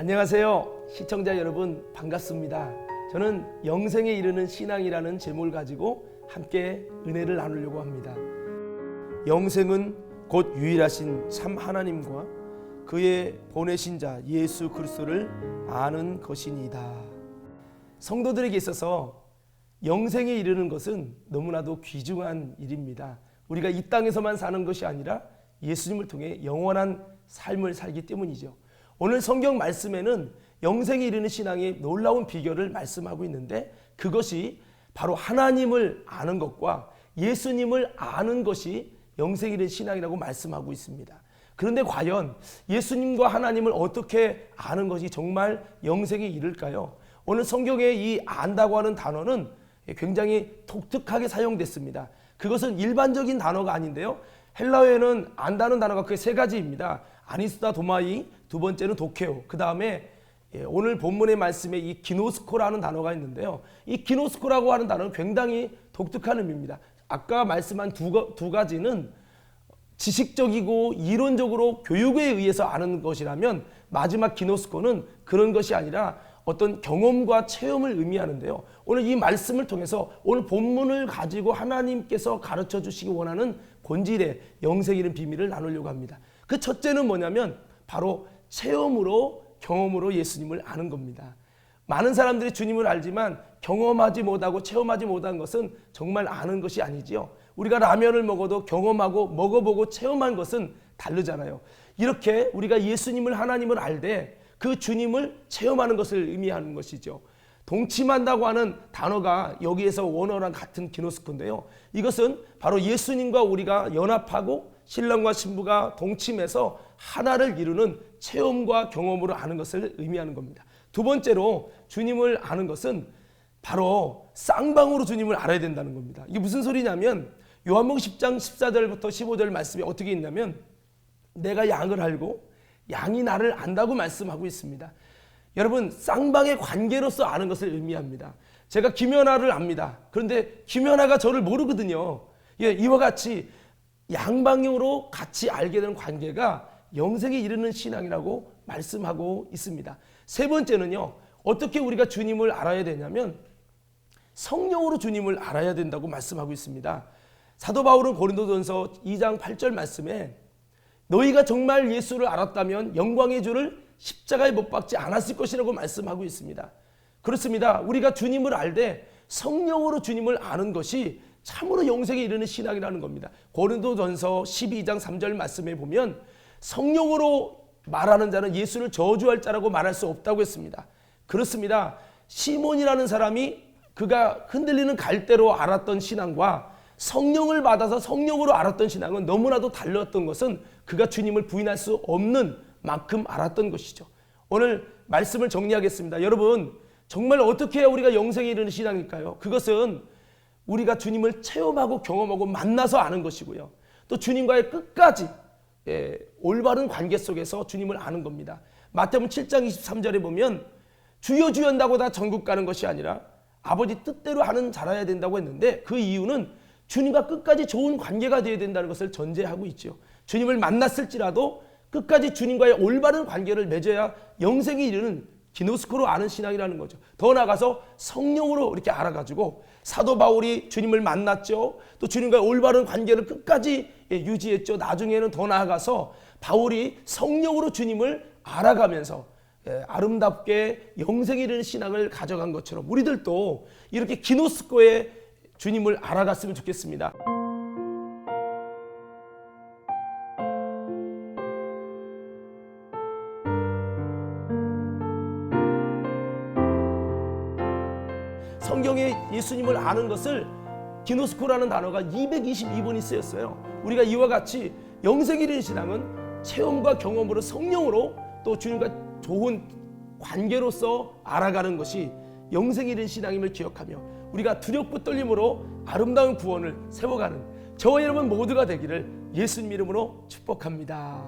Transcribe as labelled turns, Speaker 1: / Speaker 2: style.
Speaker 1: 안녕하세요. 시청자 여러분 반갑습니다. 저는 영생에 이르는 신앙이라는 제목을 가지고 함께 은혜를 나누려고 합니다. 영생은 곧 유일하신 참 하나님과 그의 보내신 자 예수 그리스도를 아는 것이니이다. 성도들에게 있어서 영생에 이르는 것은 너무나도 귀중한 일입니다. 우리가 이 땅에서만 사는 것이 아니라 예수님을 통해 영원한 삶을 살기 때문이죠. 오늘 성경 말씀에는 영생에 이르는 신앙의 놀라운 비결을 말씀하고 있는데, 그것이 바로 하나님을 아는 것과 예수님을 아는 것이 영생에 이르는 신앙이라고 말씀하고 있습니다. 그런데 과연 예수님과 하나님을 어떻게 아는 것이 정말 영생에 이를까요? 오늘 성경에 이 안다고 하는 단어는 굉장히 독특하게 사용됐습니다. 그것은 일반적인 단어가 아닌데요, 헬라어에는 안다는 단어가 그 세 가지입니다. 아니스타 도마이, 두 번째는 도케오, 그 다음에 오늘 본문의 말씀에 이 기노스코라는 단어가 있는데요, 이 기노스코라고 하는 단어는 굉장히 독특한 의미입니다. 아까 말씀한 두 가지는 지식적이고 이론적으로 교육에 의해서 아는 것이라면, 마지막 기노스코는 그런 것이 아니라 어떤 경험과 체험을 의미하는데요, 오늘 이 말씀을 통해서 오늘 본문을 가지고 하나님께서 가르쳐 주시기 원하는 본질의 영생에 이르는 비밀을 나누려고 합니다. 그 첫째는 뭐냐면 바로 체험으로, 경험으로 예수님을 아는 겁니다. 많은 사람들이 주님을 알지만 경험하지 못하고 체험하지 못한 것은 정말 아는 것이 아니지요. 우리가 라면을 먹어도 경험하고 먹어보고 체험한 것은 다르잖아요. 이렇게 우리가 예수님을, 하나님을 알되 그 주님을 체험하는 것을 의미하는 것이죠. 동침한다고 하는 단어가 여기에서 원어랑 같은 기노스코인데요, 이것은 바로 예수님과 우리가 연합하고 신랑과 신부가 동침해서 하나를 이루는 체험과 경험으로 아는 것을 의미하는 겁니다. 두 번째로 주님을 아는 것은 바로 쌍방으로 주님을 알아야 된다는 겁니다. 이게 무슨 소리냐면, 요한복음 10장 14절부터 15절 말씀이 어떻게 있냐면, 내가 양을 알고 양이 나를 안다고 말씀하고 있습니다. 여러분, 쌍방의 관계로서 아는 것을 의미합니다. 제가 김연아를 압니다. 그런데 김연아가 저를 모르거든요. 이와 같이 양방향으로 같이 알게 되는 관계가 영생에 이르는 신앙이라고 말씀하고 있습니다. 세 번째는요, 어떻게 우리가 주님을 알아야 되냐면 성령으로 주님을 알아야 된다고 말씀하고 있습니다. 사도 바울은 고린도전서 2장 8절 말씀에 너희가 정말 예수를 알았다면 영광의 주를 십자가에 못 박지 않았을 것이라고 말씀하고 있습니다. 그렇습니다. 우리가 주님을 알되 성령으로 주님을 아는 것이 참으로 영생에 이르는 신앙이라는 겁니다. 고린도전서 12장 3절 말씀에 보면 성령으로 말하는 자는 예수를 저주할 자라고 말할 수 없다고 했습니다. 그렇습니다. 시몬이라는 사람이 그가 흔들리는 갈대로 알았던 신앙과 성령을 받아서 성령으로 알았던 신앙은 너무나도 달랐던 것은 그가 주님을 부인할 수 없는 만큼 알았던 것이죠. 오늘 말씀을 정리하겠습니다. 여러분, 정말 어떻게 해야 우리가 영생에 이르는 신앙일까요? 그것은 우리가 주님을 체험하고 경험하고 만나서 아는 것이고요, 또 주님과의 끝까지 올바른 관계 속에서 주님을 아는 겁니다. 마태복음 7장 23절에 보면 주여 주여 한다고 다 전국 가는 것이 아니라 아버지 뜻대로 하는 자라야 된다고 했는데, 그 이유는 주님과 끝까지 좋은 관계가 되어야 된다는 것을 전제하고 있죠. 주님을 만났을지라도 끝까지 주님과의 올바른 관계를 맺어야 영생에 이르는 기노스코로 아는 신앙이라는 거죠. 더 나아가서 성령으로 이렇게 알아가지고 사도 바울이 주님을 만났죠. 또 주님과의 올바른 관계를 끝까지 유지했죠. 나중에는 더 나아가서 바울이 성령으로 주님을 알아가면서 아름답게 영생에 이르는 신앙을 가져간 것처럼 우리들도 이렇게 기노스코의 주님을 알아갔으면 좋겠습니다. 성경에 예수님을 아는 것을 기노스코라는 단어가 222번이 쓰였어요. 우리가 이와 같이 영생에 이르는 신앙은 체험과 경험으로 성령으로 또 주님과 좋은 관계로서 알아가는 것이 영생에 이르는 신앙임을 기억하며 우리가 두렵고 떨림으로 아름다운 구원을 세워가는 저와 여러분 모두가 되기를 예수님 이름으로 축복합니다.